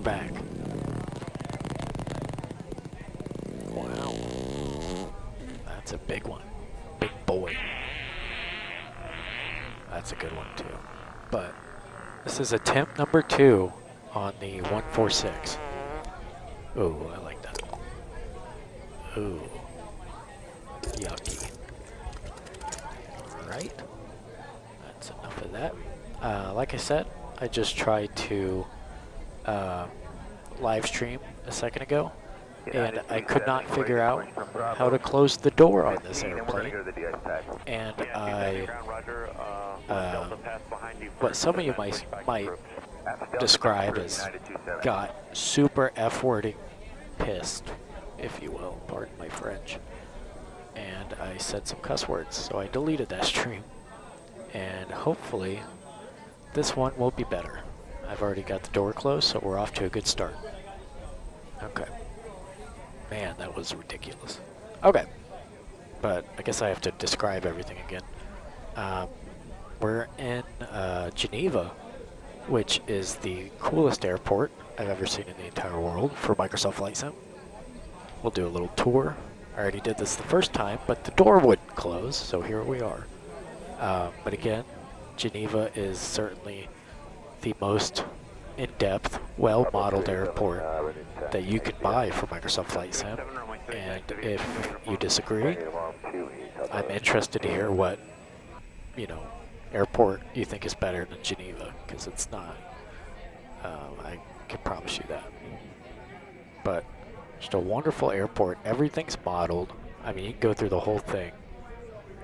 back. Wow. That's a big one. Big boy. That's a good one too. But this is attempt number 2 on the 146. Ooh, I like that. Ooh. Yucky. Alright. That's enough of that. Like I said, I just tried to live stream a second ago, and I could not figure out how to close the door on this airplane. And what some of you might describe as got super F-wording pissed, if you will, pardon my French. And I said some cuss words, so I deleted that stream. And hopefully this one will be better. I've already got the door closed, so we're off to a good start. Okay. Man, that was ridiculous. Okay. But I guess I have to describe everything again. We're in Geneva, which is the coolest airport I've ever seen in the entire world for Microsoft Flight Sim. We'll do a little tour. I already did this the first time, but the door wouldn't close, so here we are. But again, Geneva is certainly the most in-depth, well-modeled airport that you can buy for Microsoft Flight Sim. And if you disagree, I'm interested to hear what, airport you think is better than Geneva, because it's not. I can promise you that. But just a wonderful airport. Everything's modeled. I mean, you can go through the whole thing.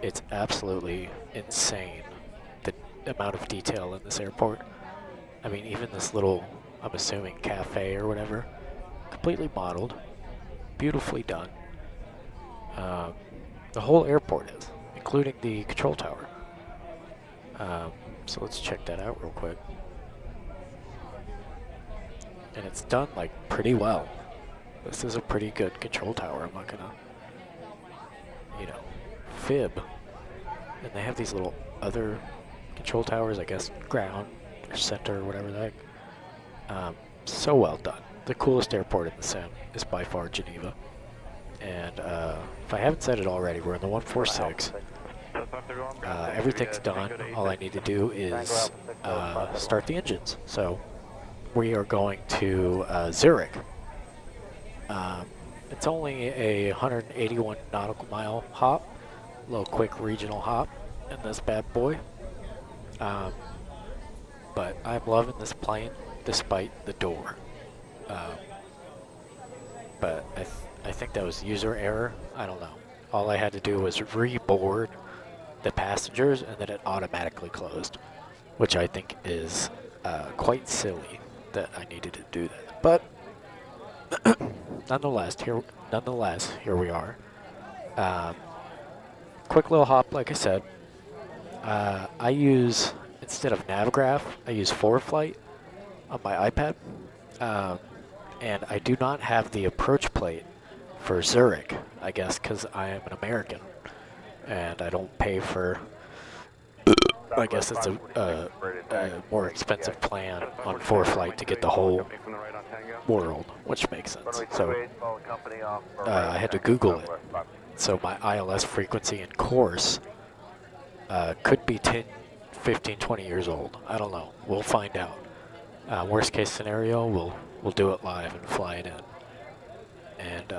It's absolutely insane, the amount of detail in this airport. I mean, even this little, I'm assuming, cafe or whatever, completely modeled, beautifully done. The whole airport is, including the control tower. So let's check that out real quick. And it's done, like, pretty well. This is a pretty good control tower. I'm not gonna, fib. And they have these little other control towers, I guess, ground or center or whatever the heck. So well done. The coolest airport in the sim is by far Geneva. And if I haven't said it already, we're in the 146. Everything's done. All I need to do is start the engines. So we are going to Zurich. It's only a 181 nautical mile hop, a little quick regional hop in this bad boy. But I'm loving this plane despite the door. But I think that was user error. I don't know. All I had to do was reboard the passengers and then it automatically closed, which I think is quite silly that I needed to do that. But nonetheless, here we are. Quick little hop, like I said. I use, instead of Navgraph, I use ForFlight on my iPad. And I do not have the approach plate for Zurich, I guess, because I am an American. And I don't pay for, I guess it's a more expensive plan on ForFlight to get the whole world, which makes sense. So I had to Google it. So my ILS frequency in course could be 10, 15, 20 years old. I don't know. We'll find out. Worst case scenario, we'll do it live and fly it in. And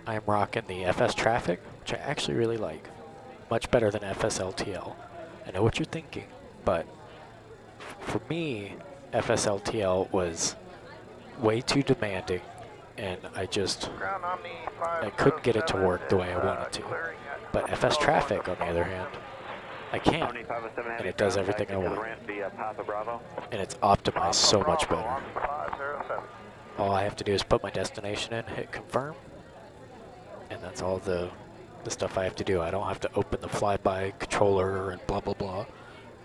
I'm rocking the FS Traffic, which I actually really like. Much better than FS LTL. I know what you're thinking, but for me, FS LTL was way too demanding, and I couldn't get it to work the way I wanted to. But FS Traffic, on the other hand, I can, and it does everything I want. And it's optimized so much better. All I have to do is put my destination in, hit confirm, and that's all the stuff I have to do. I don't have to open the flyby controller and blah, blah, blah.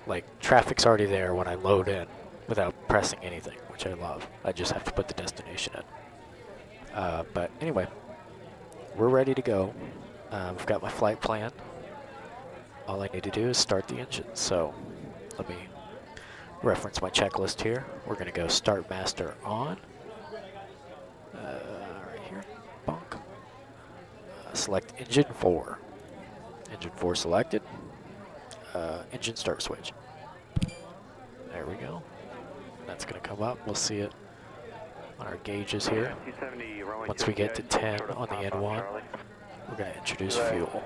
Like, traffic's already there when I load in without pressing anything, which I love. I just have to put the destination in. But anyway, we're ready to go. I've got my flight plan. All I need to do is start the engine. So let me reference my checklist here. We're going to go start master on. Right here. Bonk. Select engine 4. Engine 4 selected. Engine start switch. There we go. That's going to come up. We'll see it on our gauges here. Once we get to 10 on the N1, we're going to introduce fuel.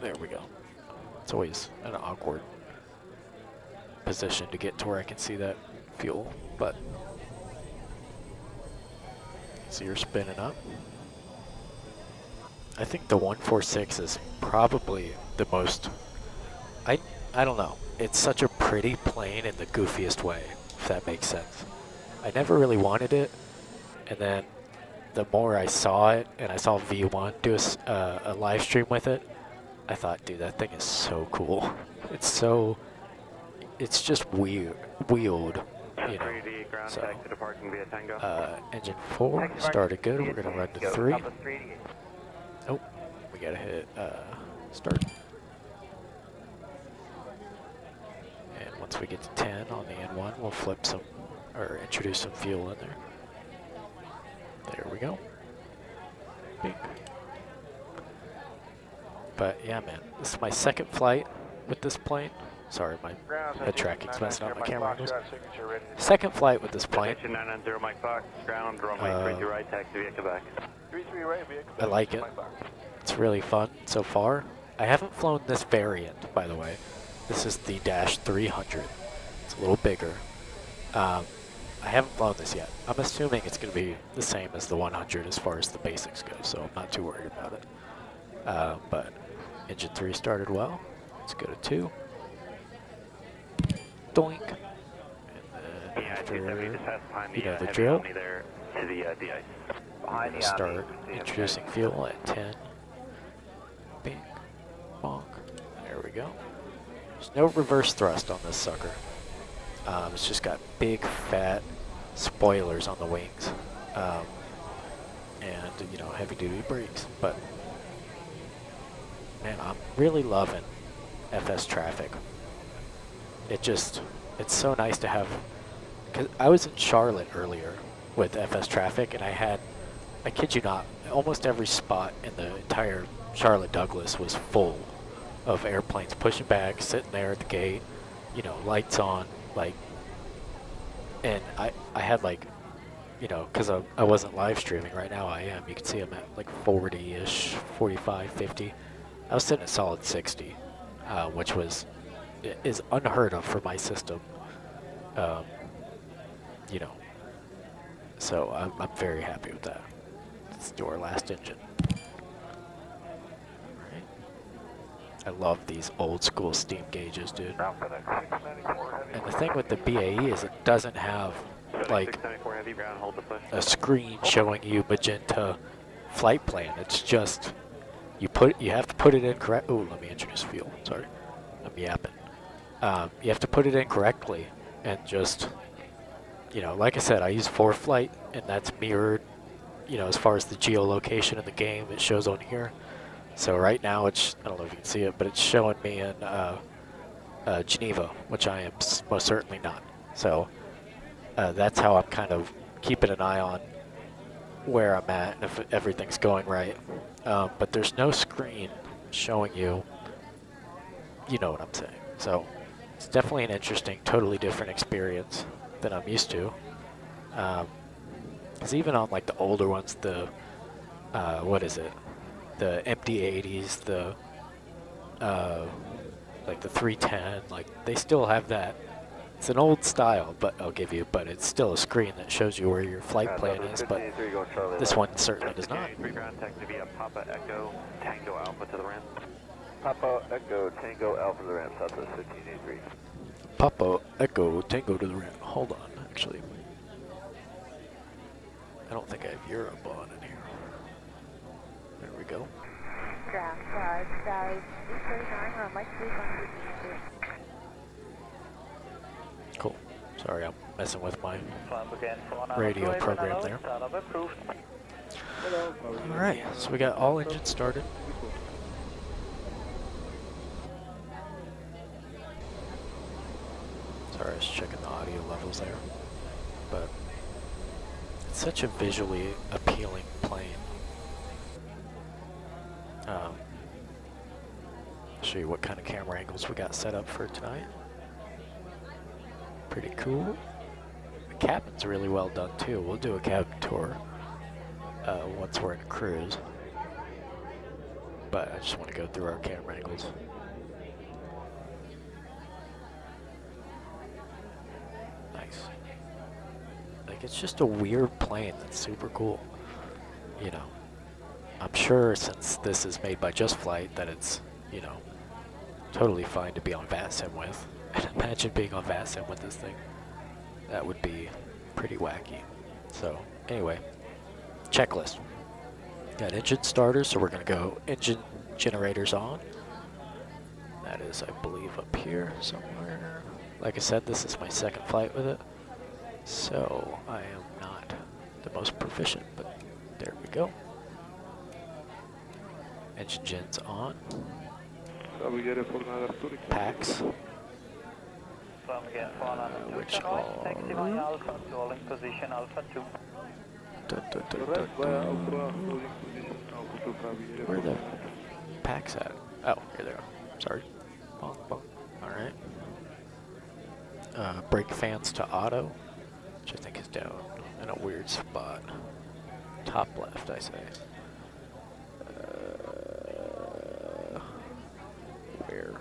There we go. It's always an awkward position to get to where I can see that fuel, but so you're spinning up. I think the 146 is probably the most, I don't know. It's such a pretty plane in the goofiest way, if that makes sense. I never really wanted it, and then the more I saw it, and I saw V1 do a live stream with it, I thought, dude, that thing is so cool. It's just weird, you know. So, engine 4 started good. We're gonna run to 3. Oh, we gotta hit start. And once we get to 10 on the N1, we'll flip some, or introduce some fuel in there. There we go. Bing. But yeah, man, this is my second flight with this plane. Sorry, my head tracking's messing up my camera angles. Second flight with this plane. I like it. It's really fun so far. I haven't flown this variant, by the way. This is the Dash 300. It's a little bigger. I haven't flown this yet. I'm assuming it's going to be the same as the 100 as far as the basics go, so I'm not too worried about it. But engine 3 started well. Let's go to 2. Doink. And then after, you know the drill, we're going to start introducing fuel at 10. Bing. Bonk. There we go. There's no reverse thrust on this sucker. It's just got big, fat spoilers on the wings. And, you know, heavy-duty brakes. But, man, I'm really loving FS traffic. It's so nice to have, because I was in Charlotte earlier with FS traffic, and I kid you not, almost every spot in the entire Charlotte Douglas was full of airplanes pushing back, sitting there at the gate, you know, lights on, like, and I had like, you know, because I wasn't live streaming. Right now I am. You can see I'm at like 40-ish, 45, 50. I was sitting at solid 60, which is unheard of for my system. You know, so I'm very happy with that. Let's do our last engine. Right. I love these old school steam gauges, dude. And the thing with the BAE is it doesn't have like a screen showing you magenta flight plan. It's just you have to put it in correct. Oh, let me introduce fuel. Sorry, I'm yapping. You have to put it in correctly, and just, you know, like I said, I use ForeFlight, and that's mirrored, you know, as far as the geolocation in the game, it shows on here. So right now, I don't know if you can see it, but it's showing me in Geneva, which I am most certainly not. So that's how I'm kind of keeping an eye on where I'm at and if everything's going right. But there's no screen showing you, you know what I'm saying. So it's definitely an interesting, totally different experience than I'm used to. Because even on like the older ones, the what is it? The MD-80s, the like the 310, like they still have that. It's an old style, but but it's still a screen that shows you where your flight plan is. But this one certainly does not. Papa Echo Tango Alpha to the ramp. Papa Echo Tango Alpha to the ramp, Southwest 1583. Papa Echo Tango to the ramp. Hold on, actually. I don't think I have Europe on in here. There we go. Ground charge, Valley 339, runway 31 Cool. Sorry, I'm messing with my radio program there. Alright, so we got all engines started. Just checking the audio levels there. But it's such a visually appealing plane. Show you what kind of camera angles we got set up for tonight. Pretty cool. The cabin's really well done too. We'll do a cabin tour once we're in a cruise. But I just want to go through our camera angles. Nice. Like, it's just a weird plane that's super cool. You know, I'm sure since this is made by Just Flight that it's, you know, totally fine to be on VATSIM with. And imagine being on VATSIM with this thing. That would be pretty wacky. So, anyway, checklist. Got engine starters, so we're going to go engine generators on. That is, I believe, up here somewhere. Like I said, this is my second flight with it. So, I am not the most proficient, but there we go. Engine gens on. Packs. Which are... Where are the packs at? Oh, here they are. Sorry. Bonk, bonk. Alright. Brake fans to auto, which I think is down in a weird spot. Top left, I say. Where?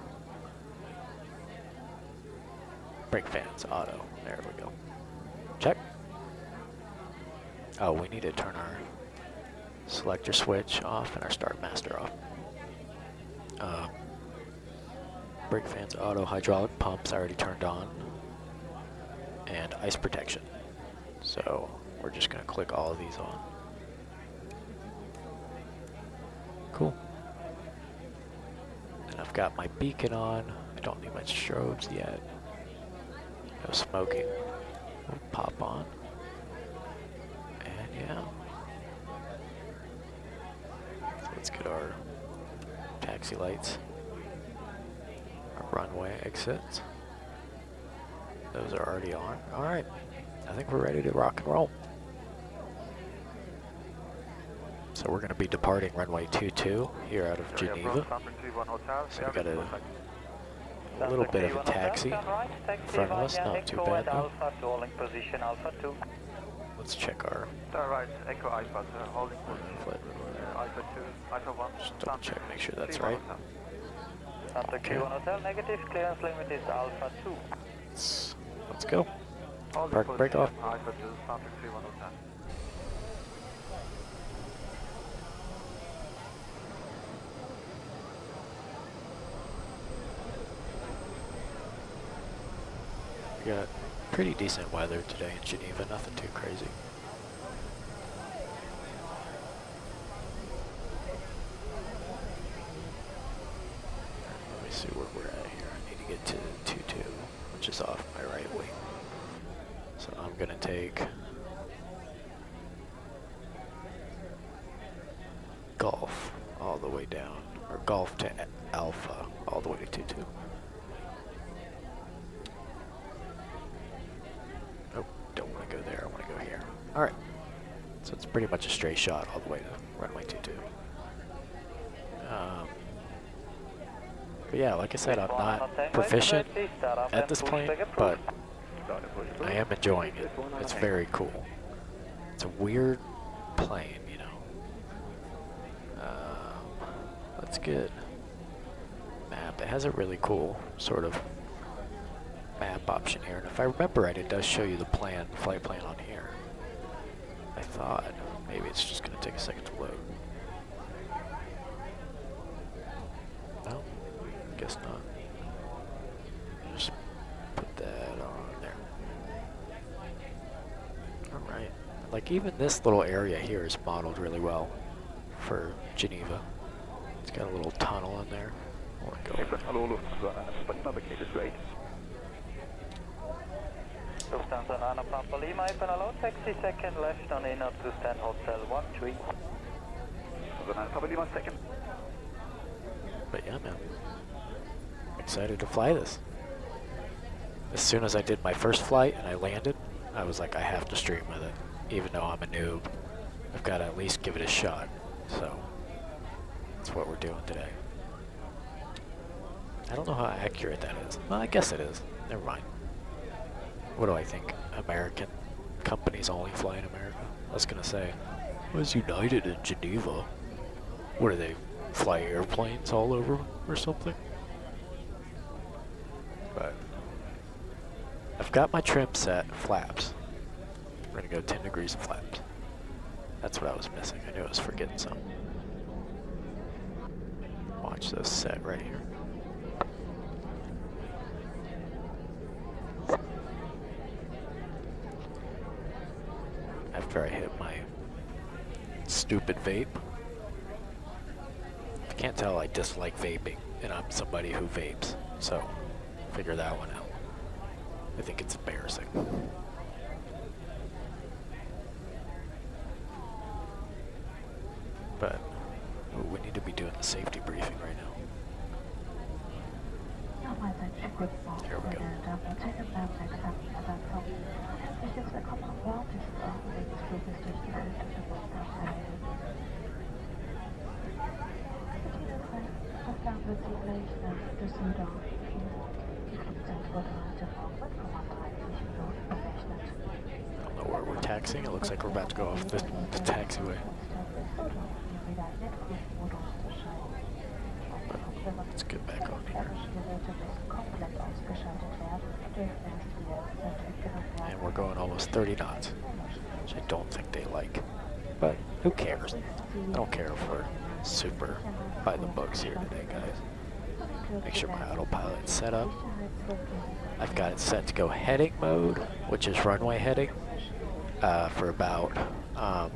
Brake fans, auto. There we go. Check. Oh, we need to turn our selector switch off and our start master off. Brake fans, auto, hydraulic pumps I already turned on. And ice protection. So we're just going to click all of these on. Cool. And I've got my beacon on. I don't need my strobes yet. No smoking. We'll pop on. And yeah. So let's get our taxi lights. Our runway exits. Those are already on. Alright. I think we're ready to rock and roll. So we're going to be departing runway 22 here out of Geneva. So we got a little bit of a taxi in front of us, not too bad though. Let's check our just double check, make sure that's right. Okay. Let's go. Park and break off. We got pretty decent weather today in Geneva, nothing too crazy. Let me see where we're at here. I need to get to 22, which is off my right wing. So I'm gonna take Golf all the way down, or Golf to Alpha all the way to 22. Oh, don't want to go there, I want to go here. Alright, so it's pretty much a straight shot all the way to runway 22. But yeah, like I said, I'm not proficient at this plane, but I am enjoying it. It's very cool. It's a weird plane, you know. That's good. Map. It has a really cool sort of map option here. And if I remember right, it does show you the plan, flight plan on here. I thought. Maybe it's just going to take a second to load. No? Guess not. Just put that on there. Alright. Like even this little area here is modeled really well for Geneva. It's got a little tunnel in there. I want to go over. Lufthansa 9 Papa Lima, Ipanalo, taxi second left on in up to stand hotel 13. Papa Lima second. But yeah, man. I'm excited to fly this. as soon as I did my first flight and I landed, I was like, I have to stream with it. Even though I'm a noob, I've got to at least give it a shot. So that's what we're doing today. I don't know how accurate that is. Well, I guess it is. Never mind. What do I think? American companies only fly in America? I was going to say, was United in Geneva? What do they fly airplanes all over or something? But I've got my trim set, flaps. We're going to go 10 degrees of flaps. That's what I was missing. I knew I was forgetting something. Watch those set right here. After I hit my stupid vape. If you can't tell, I dislike vaping, and I'm somebody who vapes, so figure that one out. I think it's embarrassing. But we need to be doing the safety briefing right now. Here we go. I don't know where we're taxiing. It looks like we're about to go off the taxiway. But let's get back on here. And we're going almost 30 knots, which I don't think they like. But who cares? I don't care if we're super by the books here today, guys. Make sure my autopilot's set up. I've got it set to go heading mode, which is runway heading, for about, I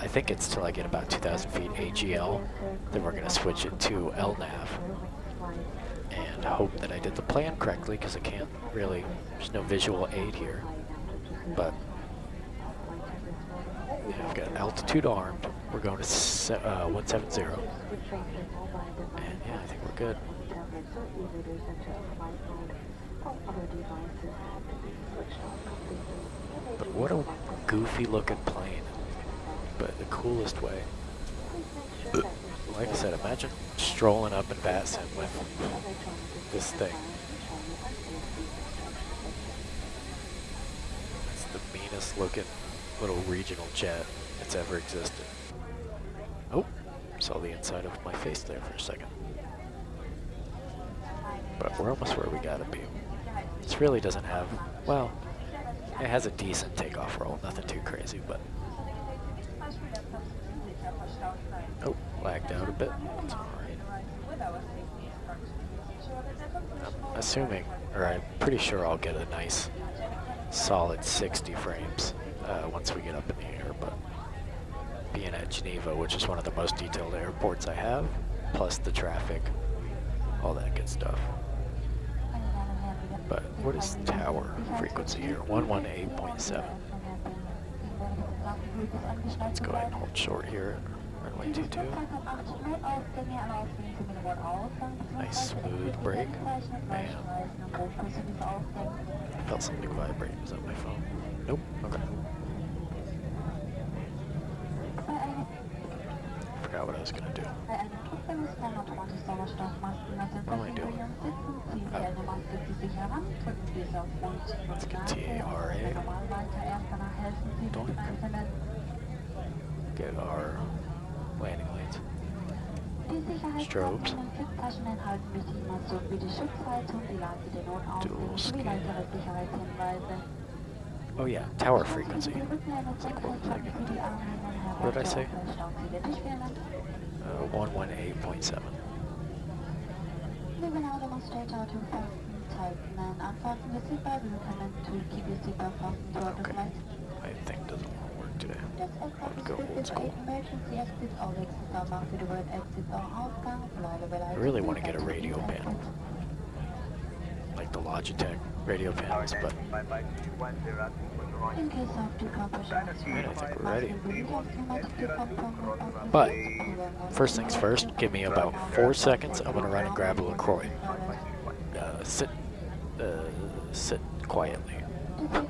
think it's till I get about 2,000 feet AGL. Then we're going to switch it to LNAV and hope that I did the plan correctly, because I can't really, there's no visual aid here. But yeah, I've got altitude armed. We're going to 170. And yeah, I think we're good. But what a goofy looking plane. But the coolest way. Like I said, imagine strolling up in Batson with this thing. It's the meanest looking little regional jet that's ever existed. Oh, saw the inside of my face there for a second. But we're almost where we gotta be. This really doesn't have, well, it has a decent takeoff roll, nothing too crazy, but. Oh, lagged out a bit. That's alright. I'm assuming, or I'm pretty sure I'll get a nice solid 60 frames once we get up in the air, but being at Geneva, which is one of the most detailed airports I have, plus the traffic, all that good stuff. But what is tower frequency here? 118.7. Let's go ahead and hold short here at runway 22. Nice smooth brake. Man. I felt something vibrate. Is that my phone? Nope. Okay. Forgot what I was gonna do. What am I doing? Oh. Let's get TARA. Doink. Get our landing lights. Strobes. Dual scan. Oh yeah, tower frequency. It's like, what did I say? 118.7. Okay. My thing doesn't want to work today. Let's go old school. I really want to get a radio panel. Like the Logitech radio panels, but I think we're ready. But first things first, give me about 4 seconds. I'm gonna run and grab a LaCroix. sit quietly. I'll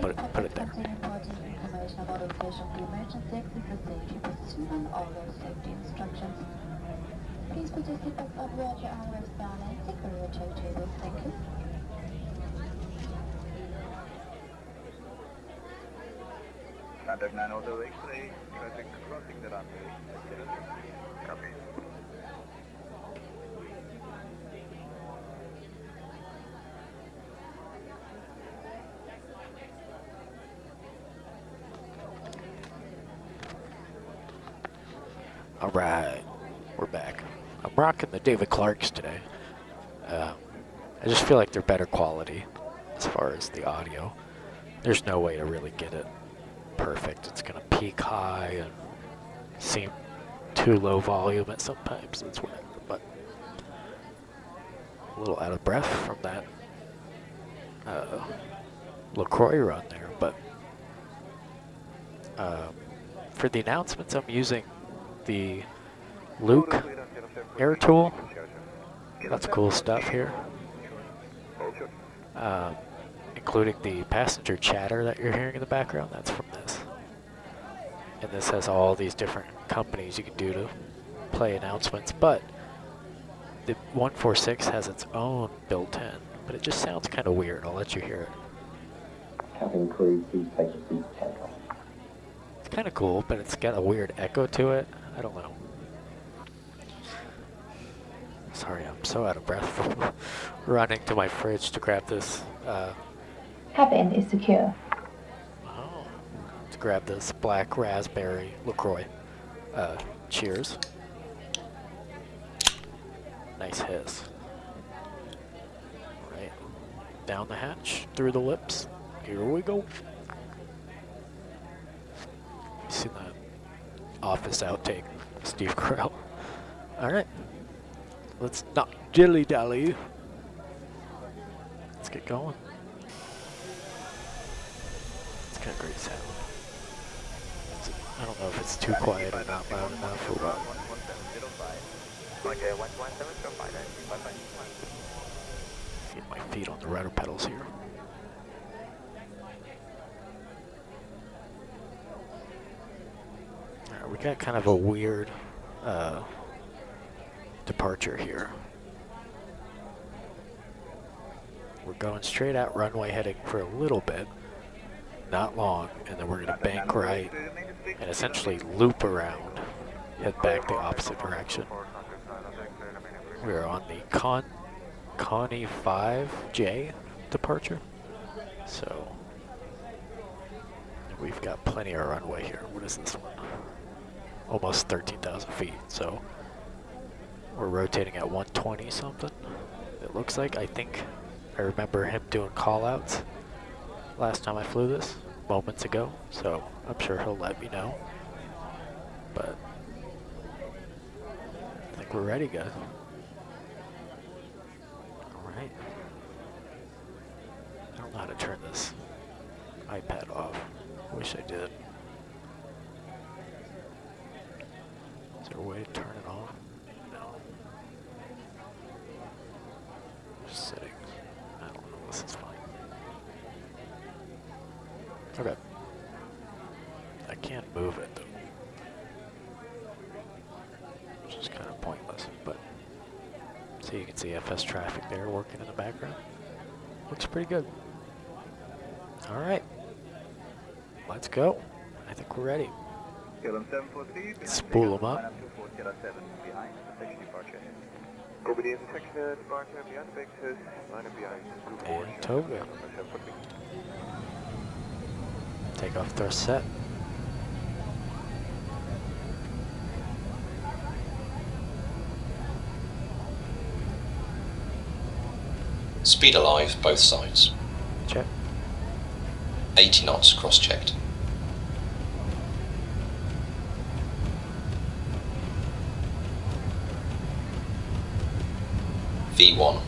put it there. Information about location of the emergency exit safety position and all those safety instructions. Please put your seatbelts up, watch your armrests down, and secure your tray table. Thank you. Contact 9 Auto X-ray, traffic crossing the runway. Copy. All right, we're back. I'm rocking the David Clarks today. I just feel like they're better quality as far as the audio. There's no way to really get it perfect. It's gonna peak high and seem too low volume at some times. It's whatever, but a little out of breath from that LaCroix run there. But for the announcements, I'm using the Luke Air Tool. That's cool stuff here. Including the passenger chatter that you're hearing in the background, that's from this. And this has all these different companies you can do to play announcements, but the 146 has its own built-in, but it just sounds kind of weird. I'll let you hear it. Cabin crew, please take your seats for takeoff. It's kind of cool, but it's got a weird echo to it. I don't know. Sorry, I'm so out of breath from running to my fridge to grab this. Cabin is secure. Oh, to grab this black raspberry LaCroix. Cheers. Nice hiss. All right, down the hatch, through the lips. Here we go. You seen that Office outtake, Steve Carell? All right, let's not dilly-dally. Let's get going. It's got great sound. I don't know if it's too quiet or not loud enough or what. Get my feet on the rudder pedals here. Alright, we got kind of a weird departure here. We're going straight out runway, heading for a little bit, not long, and then we're going to bank right and essentially loop around, head back the opposite direction. We are on the Connie 5J departure, so we've got plenty of runway here. What is this one? Almost 13,000 feet, so we're rotating at 120 something. It looks like. I think I remember him doing call-outs last time I flew this, moments ago, so I'm sure he'll let me know. But I think we're ready, guys. Alright. I don't know how to turn this iPad off. Wish I did. Is there a way to turn it off? No. Just settings. I don't know. This is fine. Okay. I can't move it though, which is kind of pointless, but so you can see FS traffic there working in the background. Looks pretty good. All right, let's go. I think we're ready. Spool them up. And toga. Takeoff thrust set. Speed alive, both sides. Check. 80 knots, cross-checked. V1.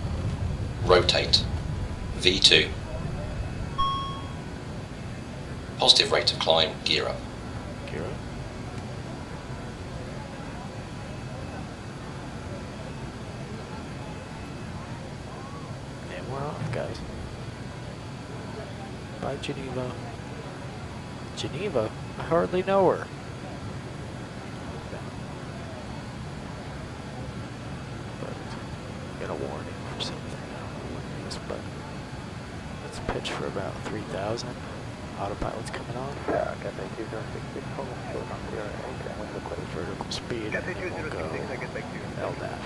Rotate. V2. Positive rate of climb, gear up. Gear up. And we're off. guys. Bye, Geneva. Geneva? I hardly know her. But got a warning for something. I don't know what it is, but let's pitch for about 3,000. Autopilot's coming on. Yeah, Cathay 2066, hold on short on the and with the clear. Vertical speed, and Cathay then we'll 2066, I go get back to you. LDAT.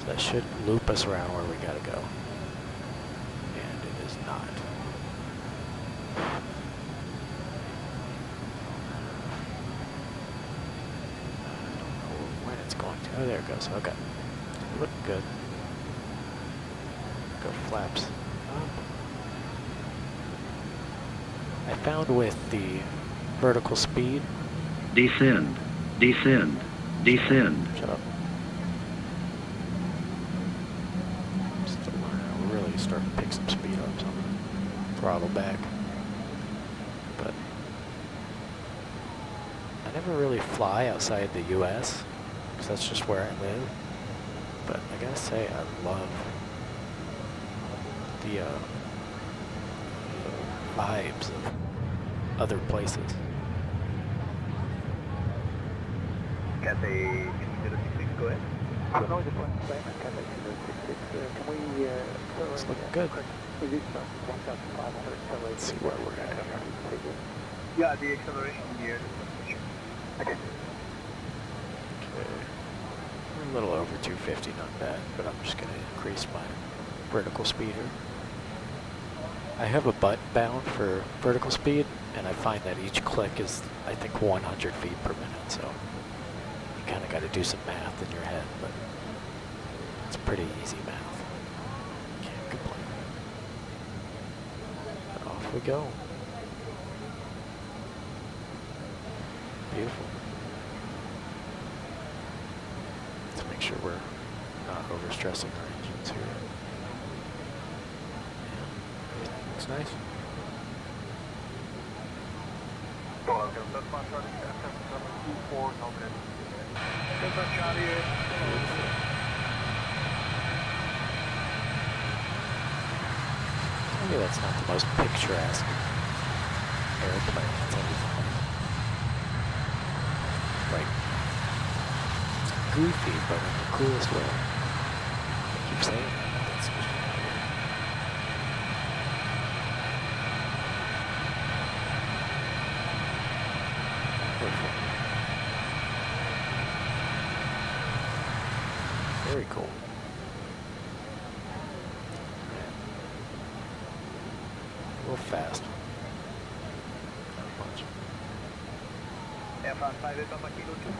So that should loop us around where we gotta go. And it is not. I don't know when it's going to. Oh, there it goes. Okay. Looking good. Go flaps up. I found with the vertical speed. Descend, descend, descend. Shut up. Still learning. We're really starting to pick some speed up, so I'm gonna throttle back. But I never really fly outside the U.S. because that's just where I live. But I gotta say, I love the vibes of other places. Cathay 2066, go ahead. No, just one claimant, Cathay 2066. Can we, It's looking good. reduce 1,500 Let's see where we're at here. Yeah, the acceleration here. Okay. Okay. We're a little over 250, not bad, but I'm just going to increase my vertical speed here. I have a button bound for vertical speed, and I find that each click is, I think, 100 feet per minute, so you kind of got to do some math in your head, but it's pretty easy math. Can't complain. And off we go. Beautiful. Let's make sure we're not overstressing our engines here. Looks nice. Maybe that's not the most picturesque airplane that's ever flown. Like, it's goofy, but in the coolest way. I keep saying that, but that's just very cool. A little fast. Not much.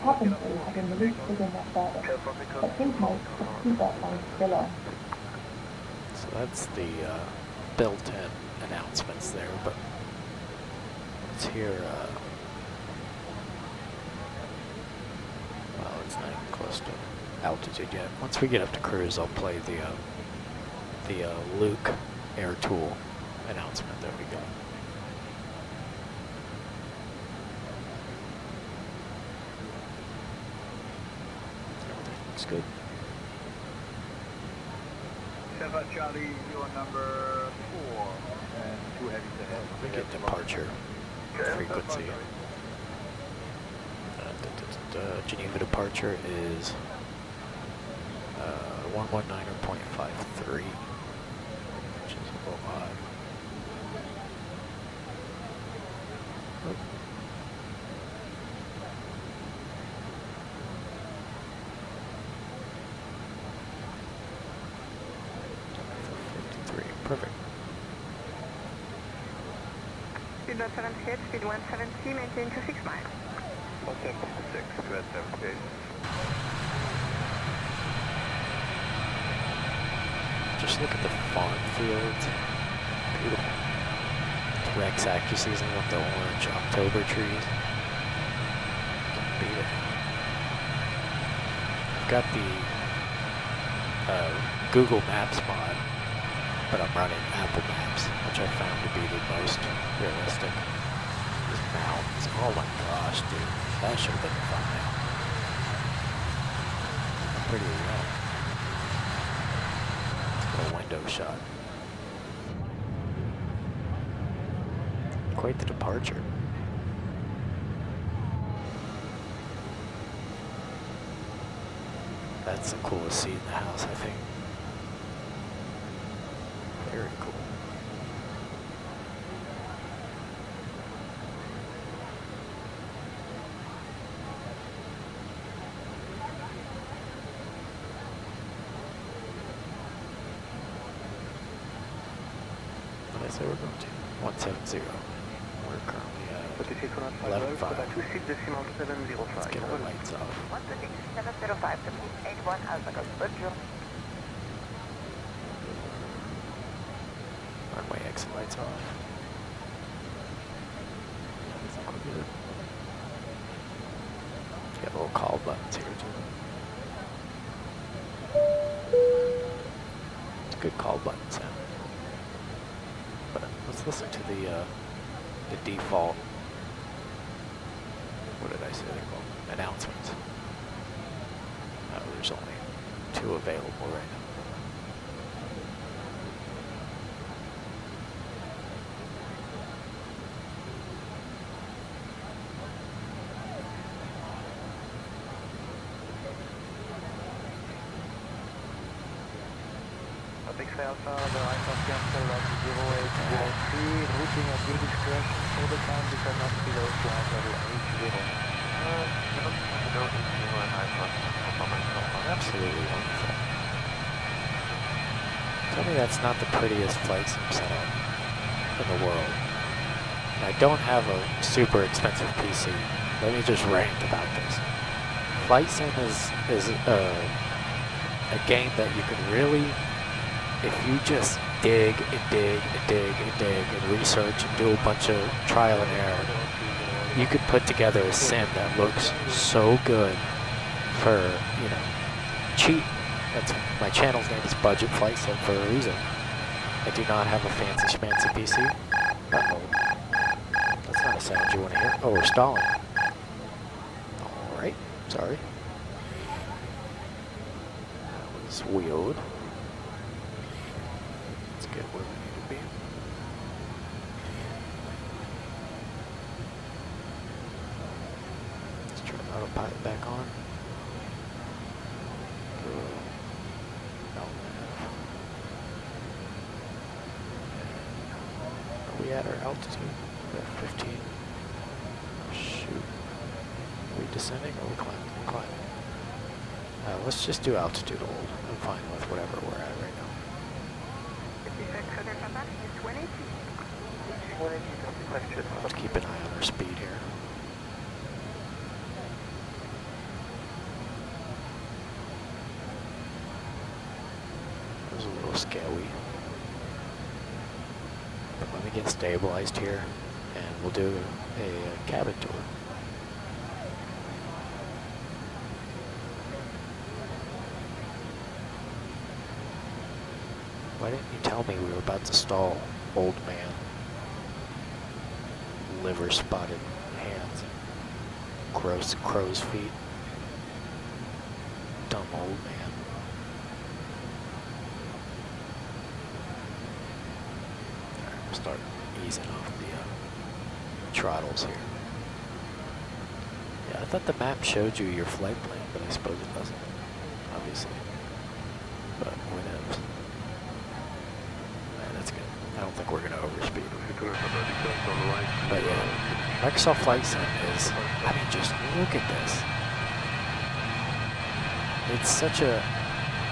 Cabin crew have been released within that service, but please note the seatbelt sign is still on. So that's the built-in announcements there, but let's hear, well, it's not even close to altitude yet. Once we get up to cruise, I'll play the Luke Air Tool announcement that we got. Everything looks good. Seven Charlie, your number 4, and 2 heavy to head. Let me get departure frequency. Geneva departure is 119.53, which is a little high. Oh. Perfect. Speed 178, speed 170, maintain 26 miles. 176, you had 78. Just look at the farm fields. Beautiful. It's Rex Accu-season with the orange October trees. Can't beat it. I've got the Google Maps mod, but I'm running Apple Maps, which I found to be the most realistic. These mountains, oh my gosh, dude. That should have been a thumbnail. Pretty low. A window shot. quite the departure. That's the coolest seat in the house, I think. Very cool. What did I say we're going to? 170. We're currently at 11.5. Let's get our lights off. 12705 to 81 Alpha Golf. Runway exit lights off. I think we're good. Got little call buttons here too. It's a good call button sound. But let's listen to the default. What did I say they're called? Announcements. Oh, there's only 2 available right now. Big Alpha, the right of cancel at 0803, routing at your discretion for the time you cannot below flight level 80. Absolutely wonderful. Tell me that's not the prettiest flight sim setup in the world. And I don't have a super expensive PC. Let me just rant about this. Flight sim is a game that you can really, if you just dig and dig and dig and dig and research and do a bunch of trial and error, you could put together a sim that looks so good for, you know, cheap. That's my channel's name is Budget Flight Sim for a reason. I do not have a fancy schmancy PC. Uh-oh. That's not a sound you want to hear. Oh, we're stalling. Alright, sorry. That was weird. Let's get where we need to be. Let's turn the autopilot back on. Are we at our altitude? We're at 15. Oh, shoot. Are we descending or are we climbing? We're climbing. Let's just do altitude hold. I'm fine with whatever we're at right now. Let's keep an eye on our speed here. That was a little scary. But let me get stabilized here, and we'll do a cabin tour. Why didn't you tell me we were about to stall, old man? Liver spotted hands, gross crow's feet. Dumb old man. Alright, we'll start easing off the throttles here. Yeah, I thought the map showed you your flight plan, but I suppose it doesn't, obviously. But whatever. That's good. I don't think we're going to overspeed. But yeah, Microsoft Flight Sim is, I mean, just look at this. It's such a,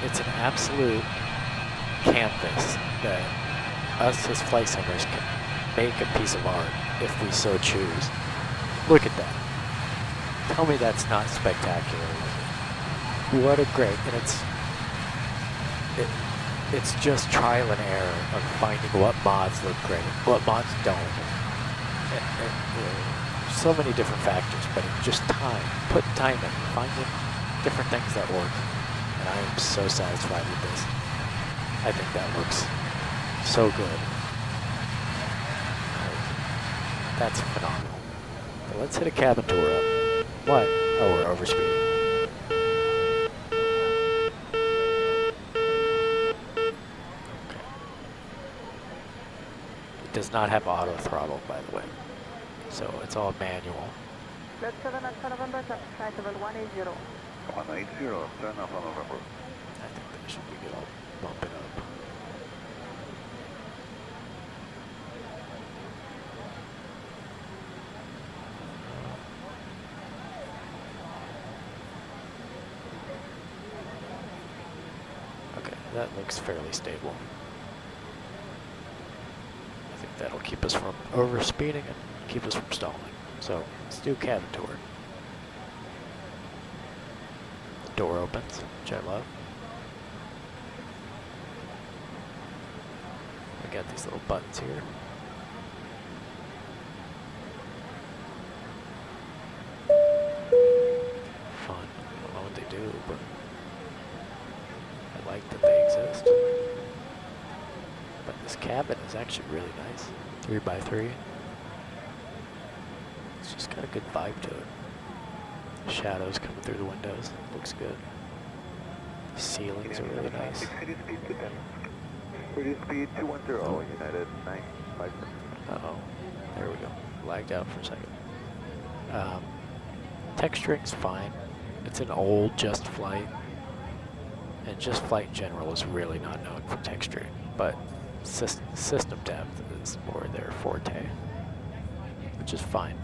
it's an absolute canvas that us as flight simmers can make a piece of art if we so choose. Look at that. Tell me that's not spectacular. What a great, and it's just trial and error of finding what mods look great, what mods don't. And so many different factors, but it's just time. Put time in, finding different things that work. And I am so satisfied with this. I think that looks so good. That's phenomenal. So let's hit a cabin tour up. What? Oh, we're overspeeding. Does not have auto throttle, by the way. so it's all manual. Flight 7 Alpha November, traffic flight level 180. 180, turn Alpha November. I think they should be good. I'll bump it up. Okay, that looks fairly stable. I think that'll keep us from overspeeding and keep us from stalling. So let's do cabin tour. Door opens, which I love. We got these little buttons here. Fun. I don't know what they do, but I like that they exist. But this cabin is actually really nice. 3x3. It's just got a good vibe to it. Shadows coming through the windows. Looks good. The ceilings are really nice. City speed to 10. City speed 210, United 956. Uh-oh. There we go. Lagged out for a second. Texturing's fine. It's an old Just Flight. And Just Flight in general is really not known for texturing. But system depth is more their forte. Which is fine.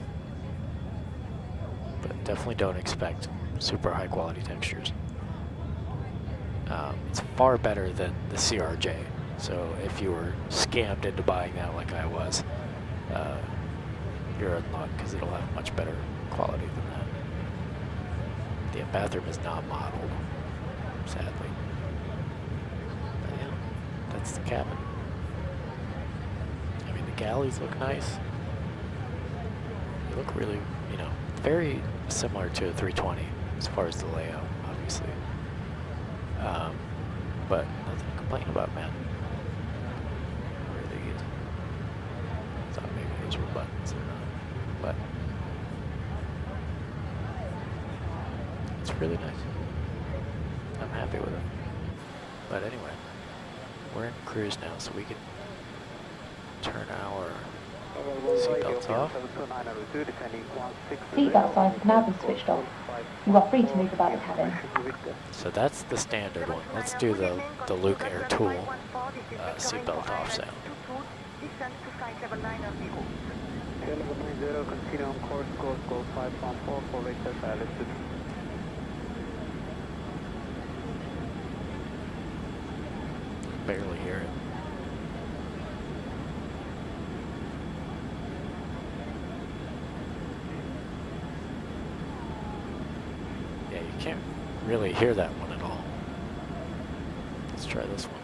But definitely don't expect super high quality textures. It's far better than the CRJ. So if you were scammed into buying that like I was, you're in luck because it'll have much better quality than that. The bathroom is not modeled, sadly. But yeah, that's the cabin. I mean, the galleys look nice. They look really, you know, very similar to a 320 as far as the layout, obviously. But nothing to complain about, man. Where are these? Thought maybe those were buttons or not, but it's really nice. I'm happy with it. But anyway, we're in cruise now, so we can turn our seatbelts off. Seatbelt signs can now be switched off. You are free to move about the cabin. So that's the standard one. Let's do the Luke Air Tool seatbelt off sound. Descent to flight level 900. Level 90, continue on course, Golf 514 for Victor, listed. Barely hear it. Yeah, you can't really hear that one at all. Let's try this one.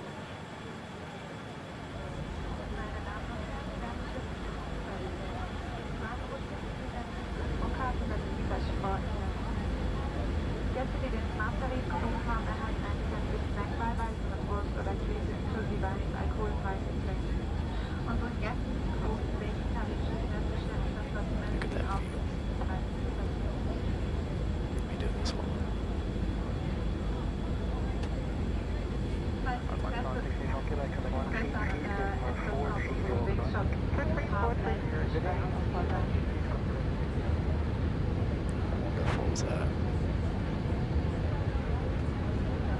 Look at that view. Let me do this one. Wonderful is that?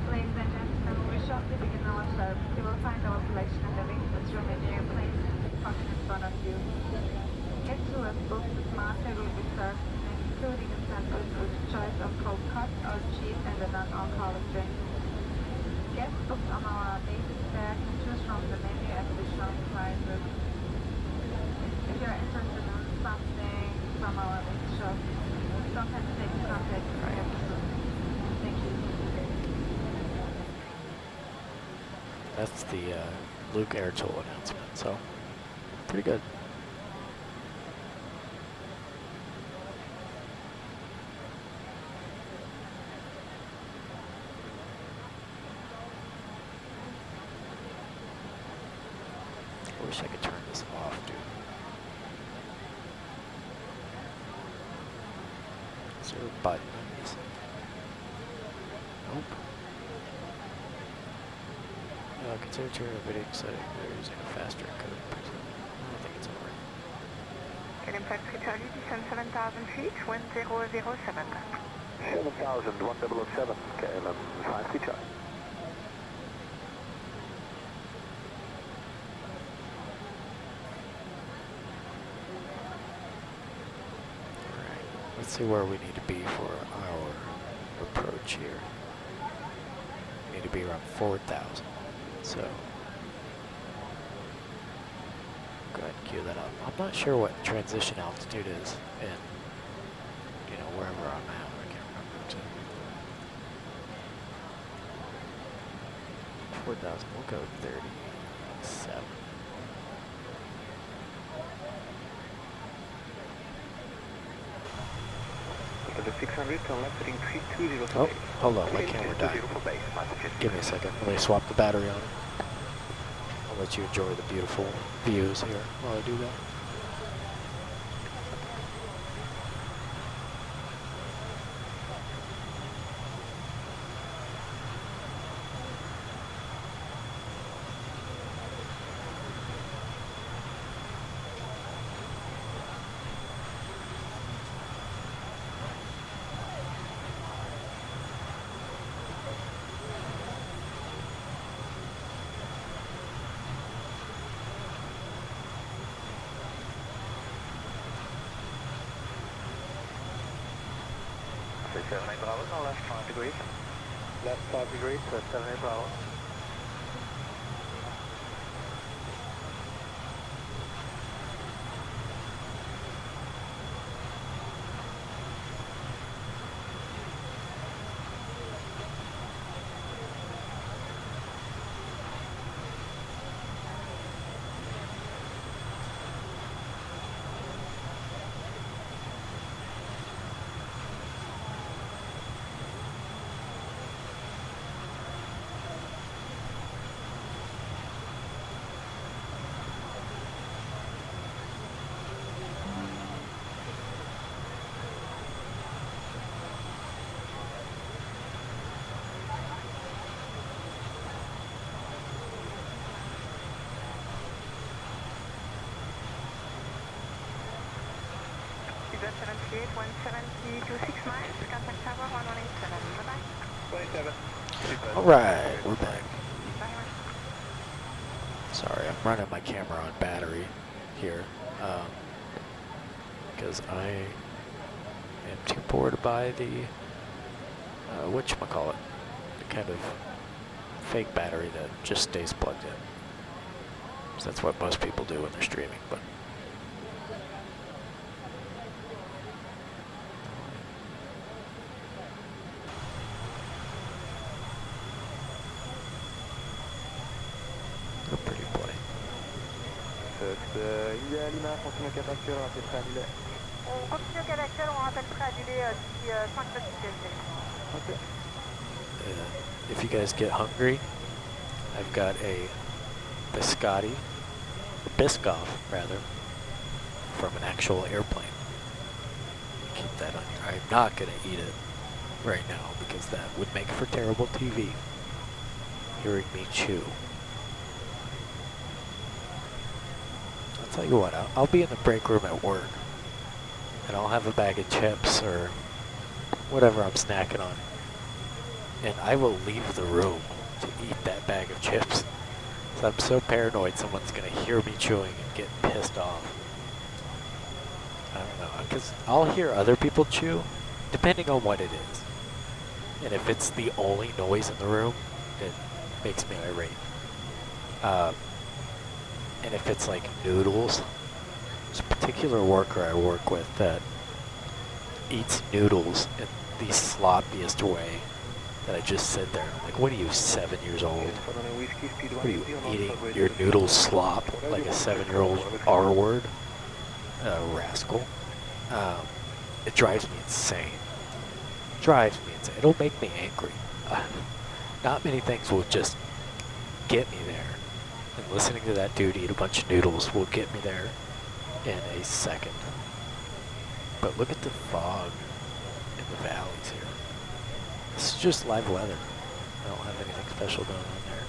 Ladies and gentlemen, we shortly begin our service. You will find our selection in the wings room in the airplane function in front of you. Guests who have booked the smart table will be served, including a sample with choice of cold cuts or cheap and a non-alcoholic drink. Guests booked on our basic fare can choose from the menu at additional prices. If you are interested in something from our mix shop, don't hesitate to contact the representative. Thank you. That's the Luke Air Tool announcement, so pretty good. I wish I could turn this off, dude. Is there a button on this? Nope. Consider turning a video setting. They're using a faster code. I think it's alright. Can Factory Charlie, descend 7,000 feet, 1007. 7000, 1007, KLM 53 Charlie. Alright, let's see where we need to be for our approach here. We need to be around 4,000. So, go ahead and cue that up. I'm not sure what transition altitude is in, you know, wherever I'm at. I can't remember too. 4,000, we'll go 37. The 600, turn left heading 320 Oh, hold on, my camera died. Give me a second, let me swap the battery on it. I'll let you enjoy the beautiful views here while I do that. So 78 Bravo, now left 5 degrees. Left 5 degrees, 78 Bravo. Is 78, 170, 26 miles, contact tower 1187. Bye-bye. 27. Alright, we're back. Bye-bye. Sorry, I'm running my camera on battery here. Because I am too bored to buy the, whatchamacallit, the kind of fake battery that just stays plugged in. So that's what most people do when they're streaming, but a pretty play. India Lima, continue cap actuel, on rappelle prêt annulé. On continue au cas actuel, on rappelle prêt annulé d'ici 5 minutes. Ok. If you guys get hungry, I've got a Biscoff rather, from an actual airplane. Keep that on your. I'm not gonna eat it right now because that would make for terrible TV. Hearing me chew. I'll tell you what, I'll be in the break room at work, and I'll have a bag of chips or whatever I'm snacking on, and I will leave the room to eat that bag of chips. So I'm so paranoid someone's gonna hear me chewing and get pissed off. I don't know, because I'll hear other people chew, depending on what it is. And if it's the only noise in the room, it makes me irate. And if it's like noodles, there's a particular worker I work with that eats noodles in the sloppiest way that I just sit there. I'm like, what are you, 7 years old? What are you eating your noodle slop like a 7-year-old R word? Rascal. It drives me insane. It'll make me angry. Not many things will just get me there. And listening to that dude eat a bunch of noodles will get me there in a second. But look at the fog in the valleys here. This is just live weather. I don't have anything special going on there.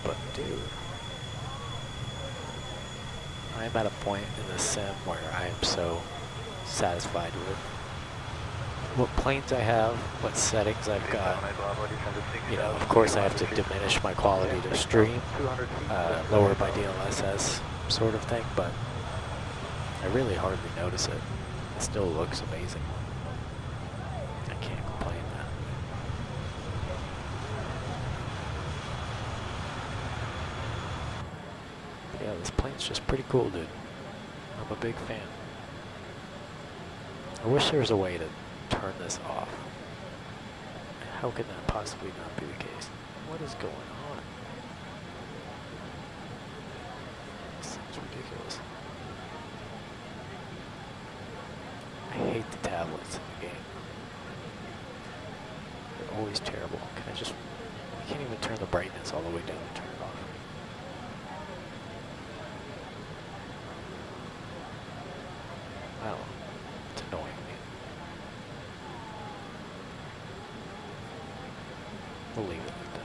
But dude, I'm at a point in the sim where I am so satisfied with what planes I have, what settings I've got. You know, of course I have to diminish my quality to stream, lower my DLSS sort of thing, but I really hardly notice it. It still looks amazing. I can't complain, man. Yeah, this plane's just pretty cool, dude. I'm a big fan. I wish there was a way to turn this off. How can that possibly not be the case? What is going on? This seems ridiculous. I hate the tablets in the game. They're always terrible. Can I just... I can't even turn the brightness all the way down and turn it off. I don't know. It's annoying me. We'll leave it like that.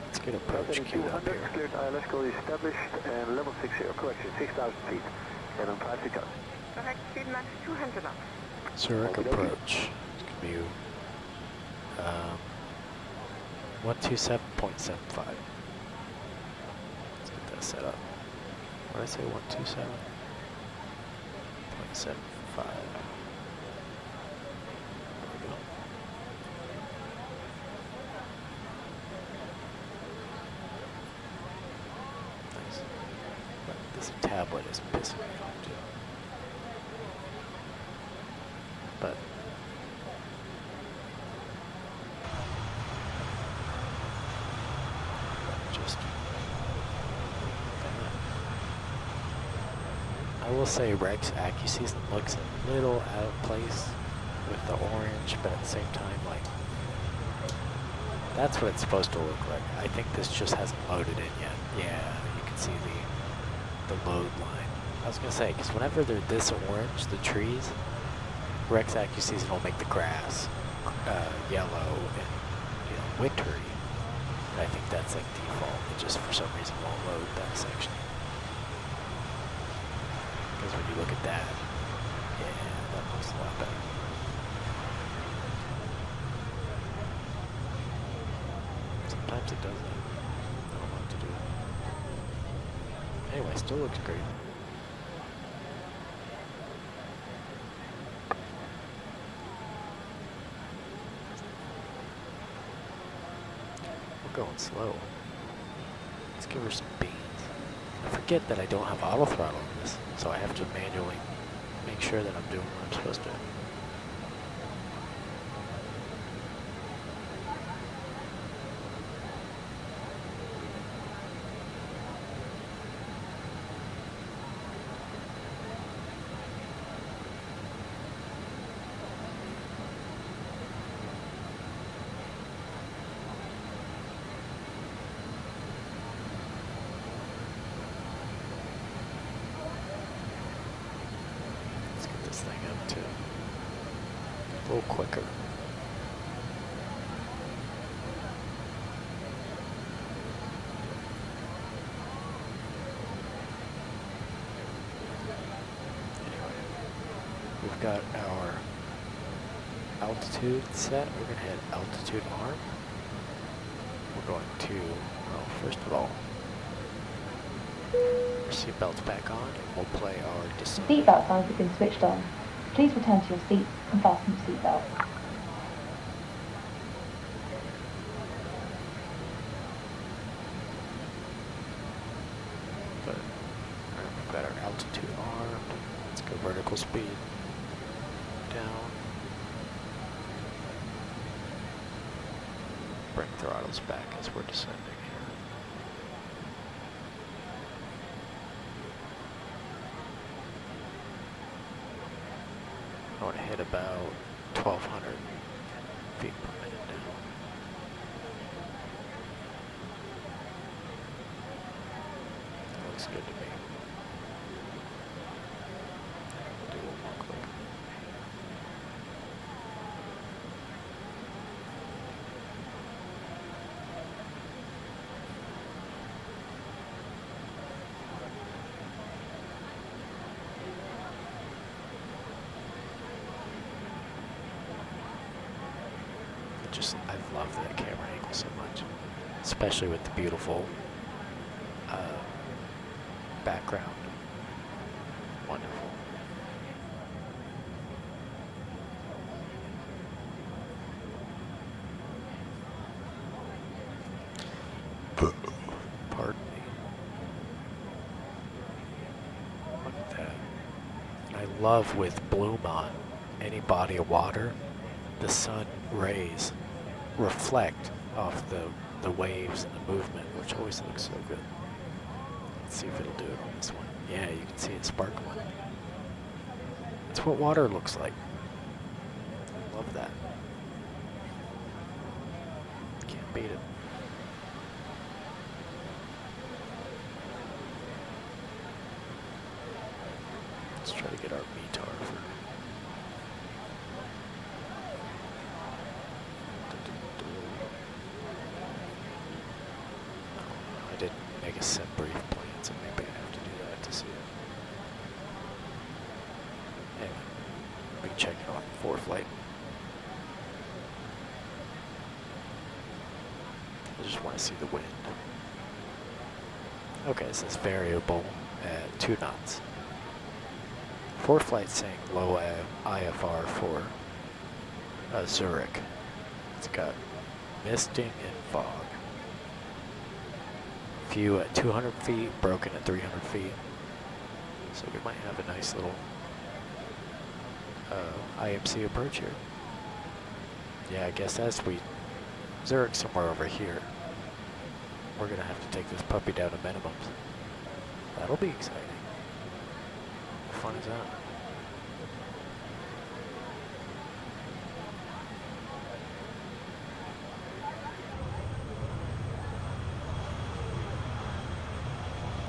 Let's get approach queued up here. Cleared ILS call is established and level 60, correction, 6,000 feet. And on 5 touch. Correct, speed max 200 knots. Zurich approach. It's gonna be 127.75. Let's get that set up. What did I say? 127.75. There we go. Nice. But this tablet is pissing me off too. But just I will say Rex AccuSeason looks a little out of place with the orange, but at the same time, like, that's what it's supposed to look like. I think this just hasn't loaded in yet. Yeah, you can see the load line. I was gonna say, because whenever they're this orange, the trees, Rex AccuSeason will make the grass yellow and, you know, wintry. And I think that's like default. It just for some reason won't load that section. Because when you look at that, yeah, that looks a lot better. Sometimes it doesn't. I don't know what to do. Anyway, still looks great. We're going slow. Let's give her some beans. I forget that I don't have auto throttle in this, so I have to manually make sure that I'm doing what I'm supposed to. Thing up to a little quicker. Anyway, we've got our altitude set. We're going to hit altitude arm. We're going to, well, first of all, our seatbelts back on, and we'll play our descent. Seatbelt signs have been switched on. Please return to your seat and fasten your seatbelt. But we've got our altitude armed. Let's go vertical speed down. Bring throttles back as we're descending here. I want to hit about 1,200 feet per minute now. That looks good to me. I love that camera angle so much, especially with the beautiful background. Wonderful. Pardon me. Look at that. And I love with bloom on any body of water, the sun rays reflect off the waves and the movement, which always looks so good. Let's see if it'll do it on this one. Yeah, you can see it sparkling. That's what water looks like. I love that. Can't beat it. Let's try to get our METAR for. I didn't make a set brief plan, so maybe I have to do that to see it. Anyway, we can check it on forward flight. I just want to see the wind. Okay, it says variable at 2 knots. Forward flight saying low IFR for Zurich. It's got misting and fog. View at 200 feet, broken at 300 feet. So we might have a nice little IMC approach here. Yeah, I guess as we Zurich somewhere over here. We're gonna have to take this puppy down to minimums. That'll be exciting. How fun is that?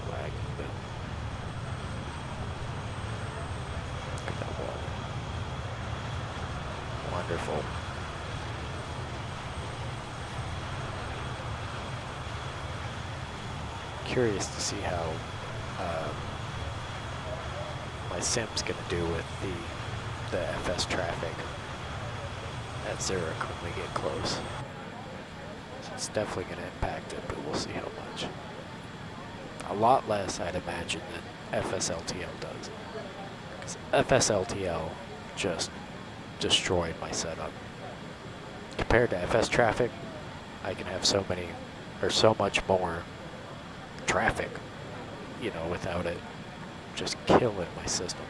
Wagon bill. Look at that water. Wonderful. Curious to see how my sim's gonna do with the FS traffic at Zurich when we get close. So it's definitely gonna impact it, but we'll see how much. A lot less, I'd imagine, than FSLTL does. Because FSLTL just destroyed my setup. Compared to FS traffic, I can have so many, or so much more traffic, you know, without it just killing my system.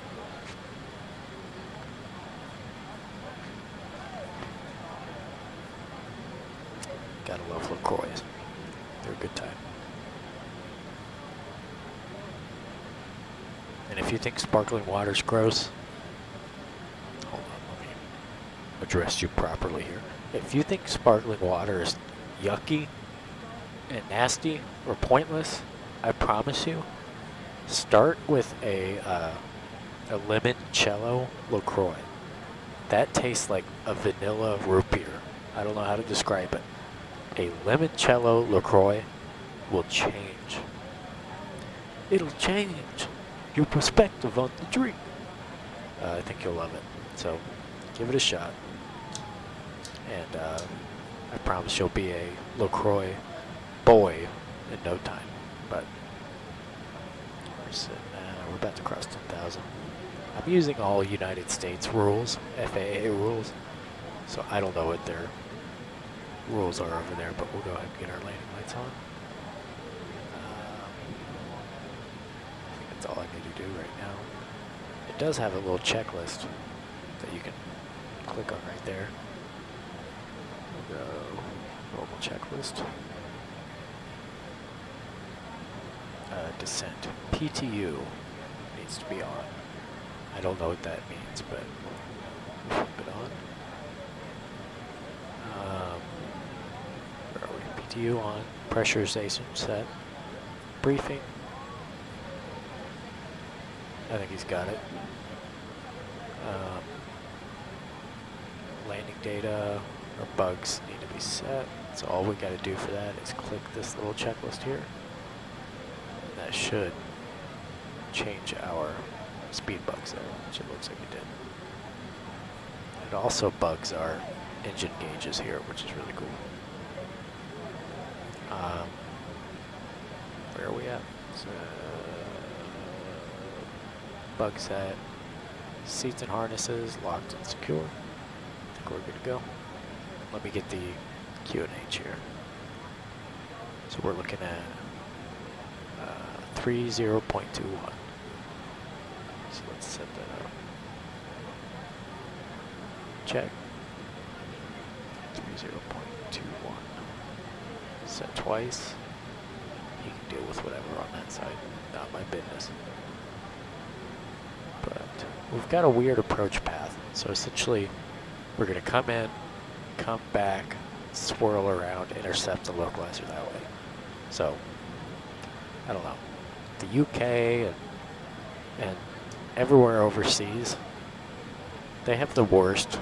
Gotta love LaCroix. They're a good time. And if you think sparkling water's gross, hold on, let me address you properly here. If you think sparkling water is yucky and nasty or pointless, I promise you, start with a limoncello LaCroix. That tastes like a vanilla root beer. I don't know how to describe it. A limoncello LaCroix will change. It'll change your perspective on the drink. I think you'll love it. So give it a shot. And I promise you'll be a LaCroix boy in no time. But we're about to cross 10,000. I'm using all United States rules, FAA rules, so I don't know what their rules are over there, but we'll go ahead and get our landing lights on. I think that's all I need to do right now. It does have a little checklist that you can click on right there. We'll go normal checklist. Descent. PTU needs to be on. I don't know what that means, but flip it on. Where are we? PTU on. Pressurization set. Briefing. I think he's got it. Landing data or bugs need to be set. So all we got to do for that is click this little checklist here. That should change our speed bugs there, which it looks like it did. It also bugs our engine gauges here, which is really cool. Where are we at? So, bug set, seats and harnesses locked and secure. I think we're good to go. Let me get the QNH here. So we're looking at 30.21. So let's set that up. Check. 30.21. Set twice. You can deal with whatever on that side. Not my business. But we've got a weird approach path. So essentially, we're going to come in, come back, swirl around, intercept the localizer that way. So, I don't know. The UK and everywhere overseas, they have the worst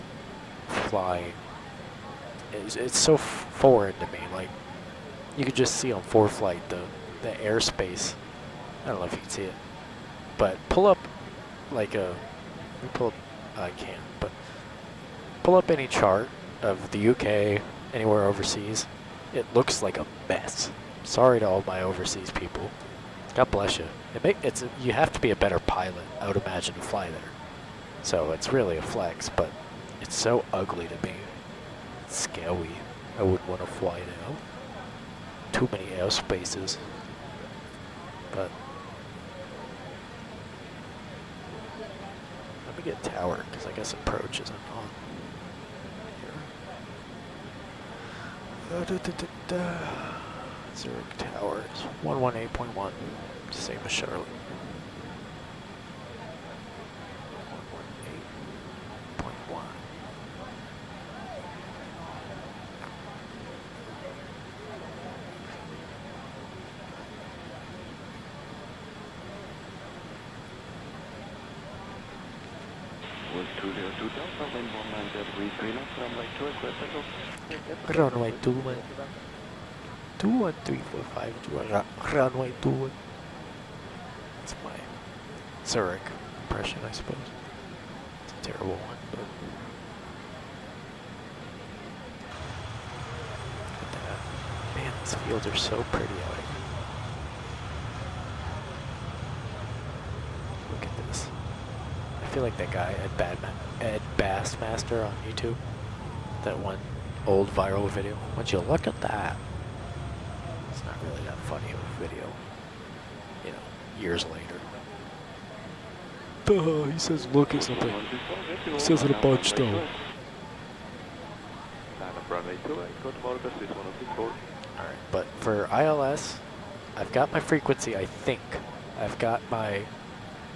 flying. It's so foreign to me. Like, you could just see on ForeFlight the airspace. I don't know if you can see it, but pull up like a pull up. I can't, but pull up any chart of the UK anywhere overseas. It looks like a mess. Sorry to all my overseas people. God bless you. You have to be a better pilot, I would imagine, to fly there. So it's really a flex, but it's so ugly to me. It's scary. I wouldn't want to fly now. Too many airspaces. But let me get tower, because I guess approach isn't on here. Zurich Towers, 118.1, same as Charlotte. 118.1. Runway 21. 21345, runway 21. That's my Zurich impression, I suppose. It's a terrible one, but look at that. Man, these fields are so pretty out here. Look at this. I feel like that guy, Ed Bassmaster on YouTube, that one old viral video. Would you look at that? It's not really that funny of a video, you know, years later. Duh, he says look at something. He says it a bunch though. Alright, but for ILS, I've got my frequency, I think. I've got my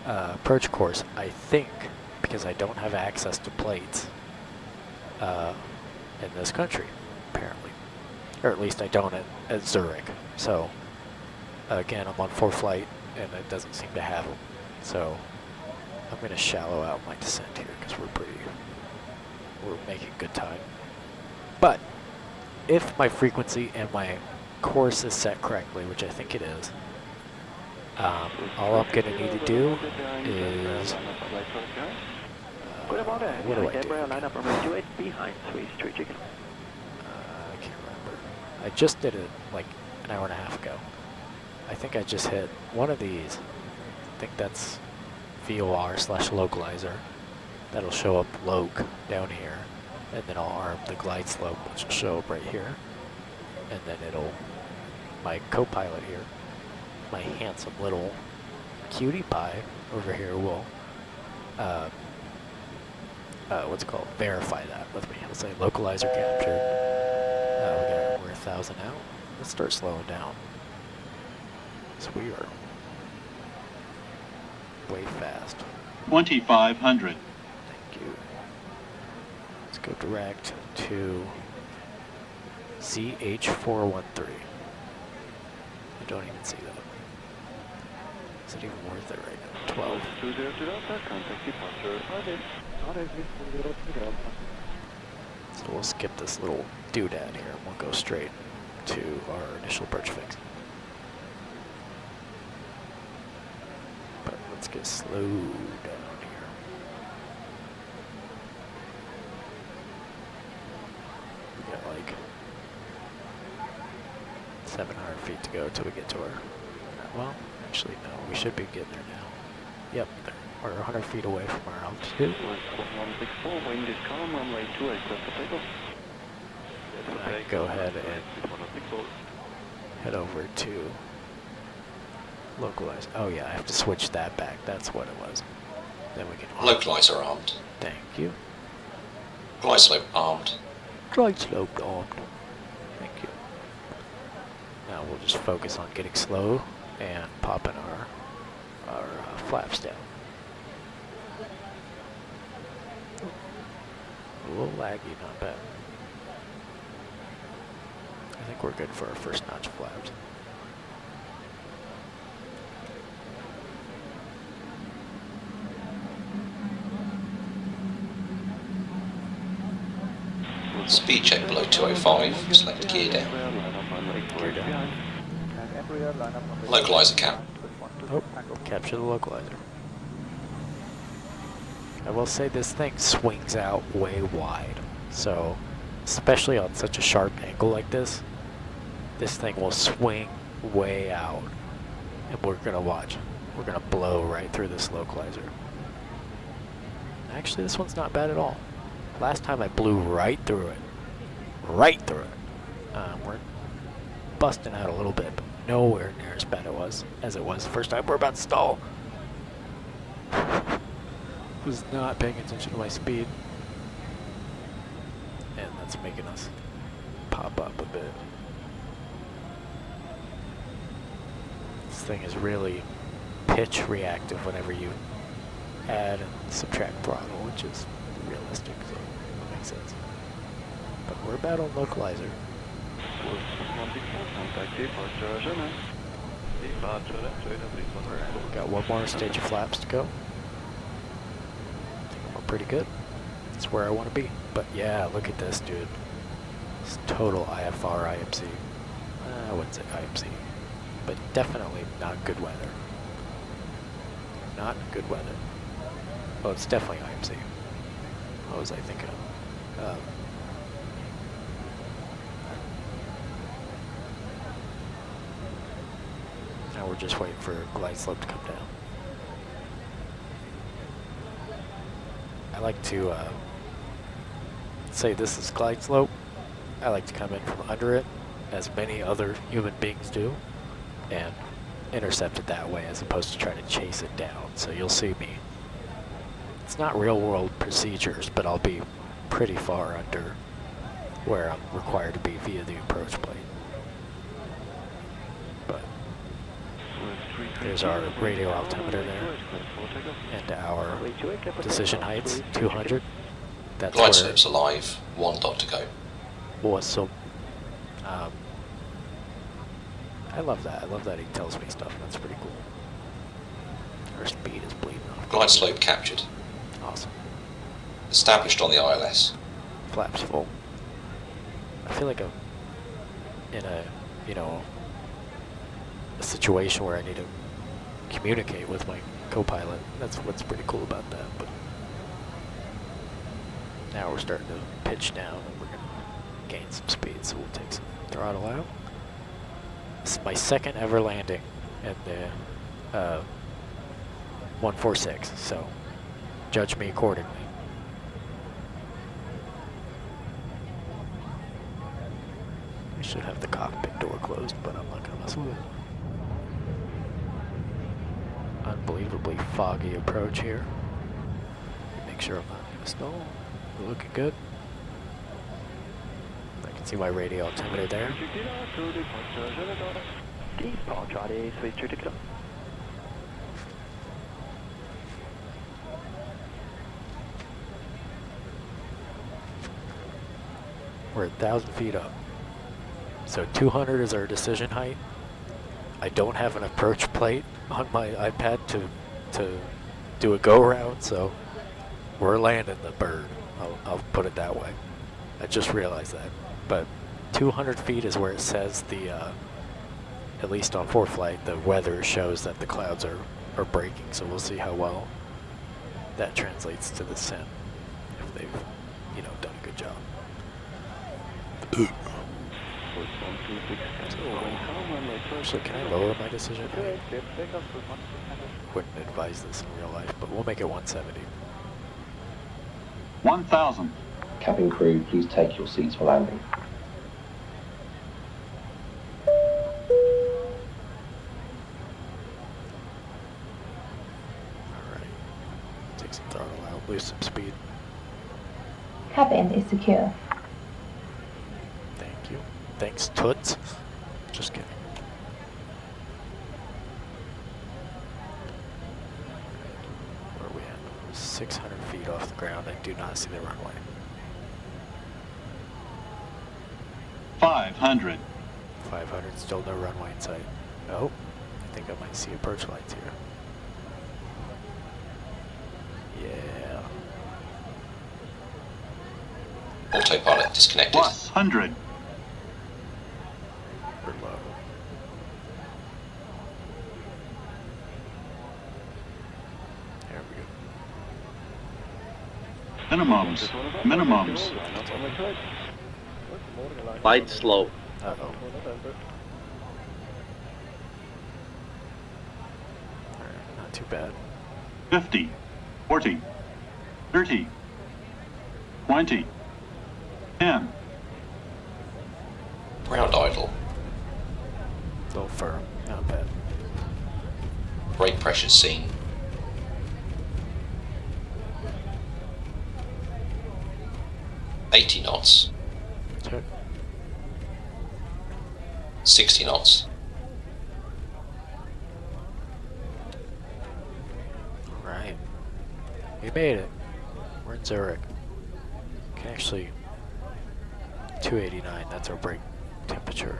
approach course, I think, because I don't have access to plates in this country, apparently. Or at least I don't at Zurich. So, again, I'm on ForeFlight, and it doesn't seem to have them. So, I'm going to shallow out my descent here, because we're making good time. But, if my frequency and my course is set correctly, which I think it is, all I'm going to need to do is, what do I do? I can't remember. I just did it like an hour and a half ago. I think I just hit one of these. I think that's VOR/localizer. That'll show up loc down here. And then I'll arm the glide slope, which will show up right here. And then my co-pilot here, my handsome little cutie pie over here will, what's it called, verify that with me. It'll say localizer captured. We're 1,000 out. Let's start slowing down. So we are way fast. 2,500. Thank you. Let's go direct to ZH413. I don't even see that. Is it even worth it right now? 12. So we'll skip this little doodad here and we'll go straight to our initial birch fix. But let's get slowed down here. got like 700 feet to go till we get to our, well, actually no, we should be getting there now. Yep, we're 100 feet away from our altitude. 164, wind is calm, runway 28, clear for takeoff. I can go ahead and head over to localize. Oh yeah, I have to switch that back. That's what it was. Then we can Localizer armed. Thank you. Glide slope armed. Glide slope armed. Thank you. Now we'll just focus on getting slow and popping our flaps down. A little laggy, not bad. I think we're good for our first notch of flaps. Speed check below 205. Select gear down. Gear down. Localizer cap. Oh, capture the localizer. I will say this thing swings out way wide, so especially on such a sharp angle like this thing will swing way out, and we're gonna watch. We're gonna blow right through this localizer. Actually, this one's not bad at all. Last time I blew right through it. Right through it. We're busting out a little bit, but nowhere near as bad as it was the first time. We're about to stall. Was not paying attention to my speed. And that's making us pop up a bit. This thing is really pitch reactive whenever you add and subtract throttle, which is realistic, so that makes sense. But we're about on localizer. Got one more stage of flaps to go. I think we're pretty good. That's where I want to be. But yeah, look at this, dude. It's total IFR IMC. I wouldn't say IMC, but definitely not good weather. Not good weather. Oh, it's definitely IMC. What was I thinking of? Now we're just waiting for glide slope to come down. I like to say this is glide slope. I like to come in from under it, as many other human beings do, and intercept it that way as opposed to trying to chase it down. So you'll see me. It's not real world procedures, but I'll be pretty far under where I'm required to be via the approach plate. But there's our radio altimeter there, and our decision heights, 200. That's Glide slope's alive, 1 dot to go. Awesome. I love that. I love that he tells me stuff. That's pretty cool. Our speed is bleeding off. Glide slope captured. Awesome. Established on the ILS. Flaps full. I feel like I'm in a, a situation where I need to communicate with my co-pilot. That's what's pretty cool about that. But now we're starting to pitch down, and we're going to gain some speed, so we'll take some throttle out. This is my second ever landing at the 146, so judge me accordingly. I should have the cockpit door closed, but I'm not going to mess with it. Unbelievably foggy approach here. Make sure I'm not going to stall. We're looking good. I can see my radio altimeter there. We're 1,000 feet up. So 200 is our decision height. I don't have an approach plate on my iPad to do a go-around, so we're landing the bird. I'll put it that way. I just realized that. But 200 feet is where it says the, at least on ForeFlight, the weather shows that the clouds are breaking, so we'll see how well that translates to the scent, if they've, done a good job. Actually, can I lower my decision? I wouldn't advise this in real life, but we'll make it 170. 1,000. Cabin crew, please take your seats for landing. Alright. Take some throttle out, lose some speed. Cabin is secure. Thank you. Thanks, Toots. Just kidding. Where are we at? 600 feet off the ground. I do not see the runway. 500. 500, still no runway in sight. Oh, I think I might see approach lights here. Yeah. Autopilot disconnected. Plus 100. We're low. There we go. Minimums. Minimums. Light slow. Uh-oh. Alright, not too bad. 50. 40. 30. 20. 10. Ground idle. Little firm, not bad. Brake pressure seen. $80 knots. Check. 60 knots. Alright. We made it. We're in Zurich. Can actually 289, that's our brake temperature.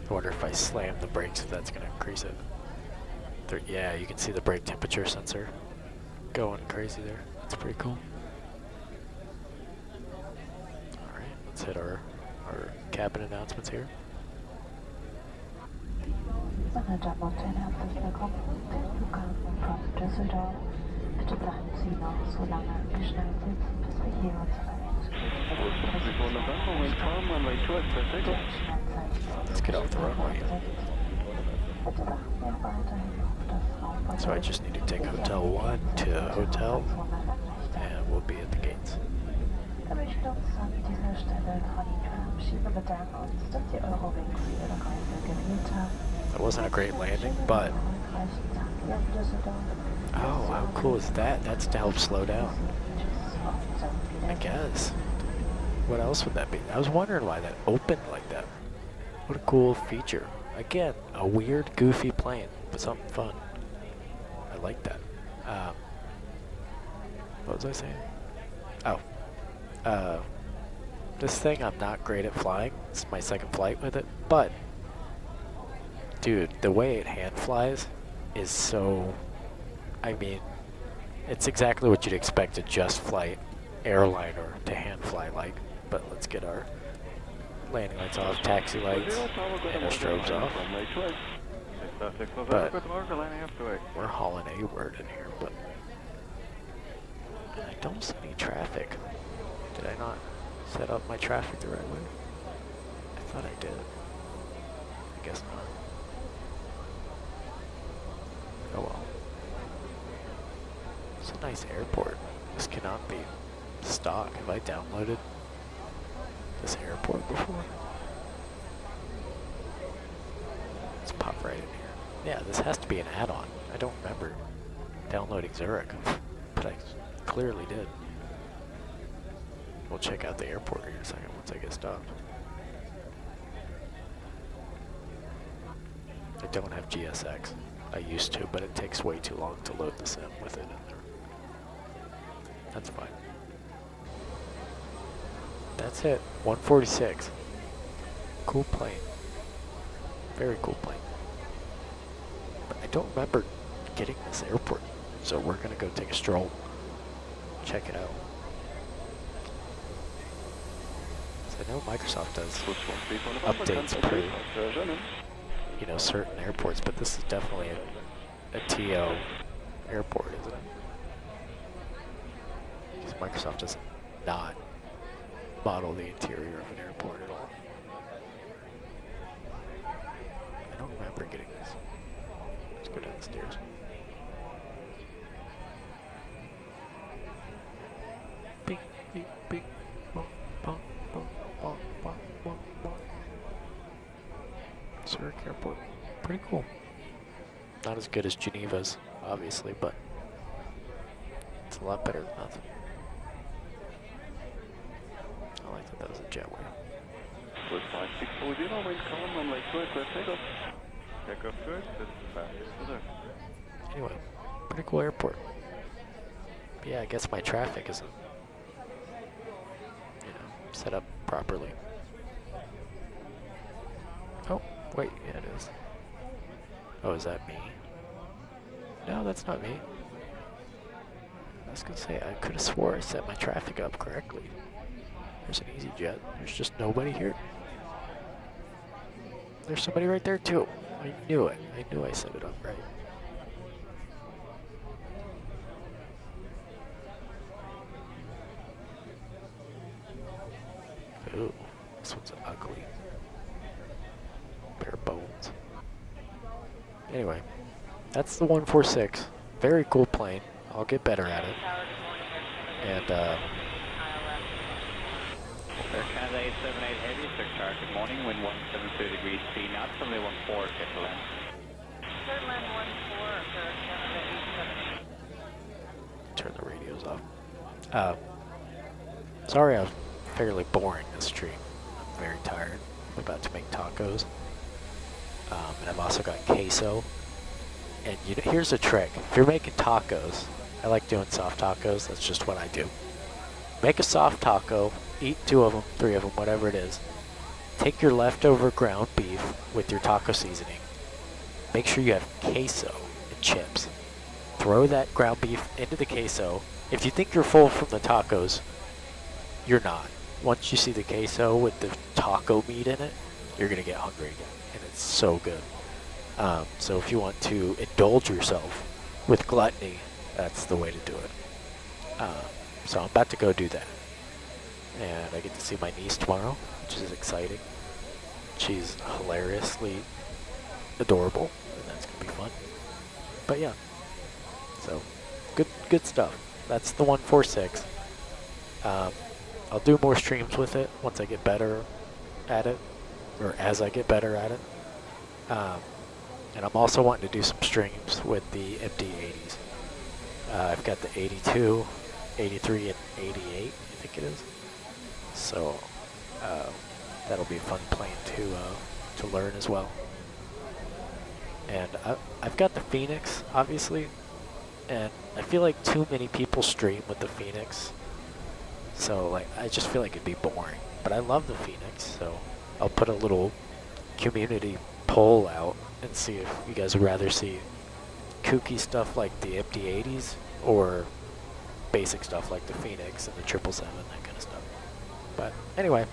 I wonder if I slam the brakes if that's gonna increase it. Yeah, you can see the brake temperature sensor going crazy there. That's pretty cool. Alright, let's hit our cabin announcements here. Meine Damen und Herren, herzlich willkommen. Der Flughafen von Düsseldorf. Bitte bleiben Sie noch so lange gestellt sitzen, bis wir hier unsere Let's get off the runway. So I just need to take Hotel 1 to Hotel, and we'll be at the gates. Wir möchten uns an dieser Stelle von Ihnen verabschieden und bedanken uns, dass Sie Eurowings für Ihre Reise gewählt haben. That wasn't a great landing, but oh, how cool is that? That's to help slow down, I guess. What else would that be? I was wondering why that opened like that. What a cool feature. Again, a weird, goofy plane, but something fun. I like that. What was I saying? Oh. This thing, I'm not great at flying. It's my second flight with it, but dude, the way it hand flies is so, I mean, it's exactly what you'd expect a just flight airliner to hand fly like. But let's get our landing lights off, taxi lights, and our strobes off. But we're hauling a word in here, but I don't see any traffic. Did I not set up my traffic the right way? I thought I did. I guess not. Oh well. It's a nice airport. This cannot be stock. Have I downloaded this airport before? Let's pop right in here. Yeah, this has to be an add-on. I don't remember downloading Zurich, but I clearly did. We'll check out the airport here in a second once I get stopped. I don't have GSX. I used to, but it takes way too long to load the sim with it in there. That's fine. That's it. 146. Cool plane. Very cool plane. But I don't remember getting this airport, so we're gonna go take a stroll. Check it out. So I know Microsoft does updates per, you know, certain airports, but this is definitely a TO airport, isn't it? Because Microsoft does not model the interior of an airport at all. Zurich Airport. Pretty cool. Not as good as Geneva's, obviously, but it's a lot better than nothing. I like that was a jetway. With 5640, wind calm, runway 2, clear takeoff. Takeoff first, this is fastest. Anyway, pretty cool airport. But yeah, I guess my traffic isn't, set up properly. Oh, wait, yeah it is. Oh, is that me? No, that's not me. I was gonna say, I could have swore I set my traffic up correctly. There's an EasyJet. There's just nobody here. There's somebody right there too. I knew it. I knew I set it up right. Ooh, this one's ugly. Bare bones. Anyway, that's the 146. Very cool plane. I'll get better at it. And Air Canada 878 Heavy, 6 chart, good morning, wind 172 degrees C knots, runway 14, get to land. Third line 14, Air Canada 878. turn the radios off. Sorry I'm fairly boring this stream. I'm very tired. I'm about to make tacos. And I've also got queso. And here's a trick. If you're making tacos, I like doing soft tacos. That's just what I do. Make a soft taco, eat 2 of them, 3 of them, whatever it is. Take your leftover ground beef with your taco seasoning. Make sure you have queso and chips. Throw that ground beef into the queso. If you think you're full from the tacos, you're not. Once you see the queso with the taco meat in it, you're going to get hungry again. And it's so good. So if you want to indulge yourself with gluttony, that's the way to do it. So I'm about to go do that. And I get to see my niece tomorrow, which is exciting. She's hilariously adorable, and that's going to be fun. But yeah, so good stuff. That's the 146. I'll do more streams with it once I get better at it, or as I get better at it. And I'm also wanting to do some streams with the MD-80s. I've got the 82, 83, and 88, I think it is. So that'll be a fun plane to learn as well. And I've got the Phoenix, obviously, and I feel like too many people stream with the Phoenix. So like I just feel like it'd be boring. But I love the Phoenix, so I'll put a little community poll out and see if you guys would rather see kooky stuff like the MD-80s or basic stuff like the Phoenix and the 777, that kind of stuff. But anyway,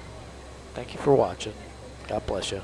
thank you for watching. God bless you.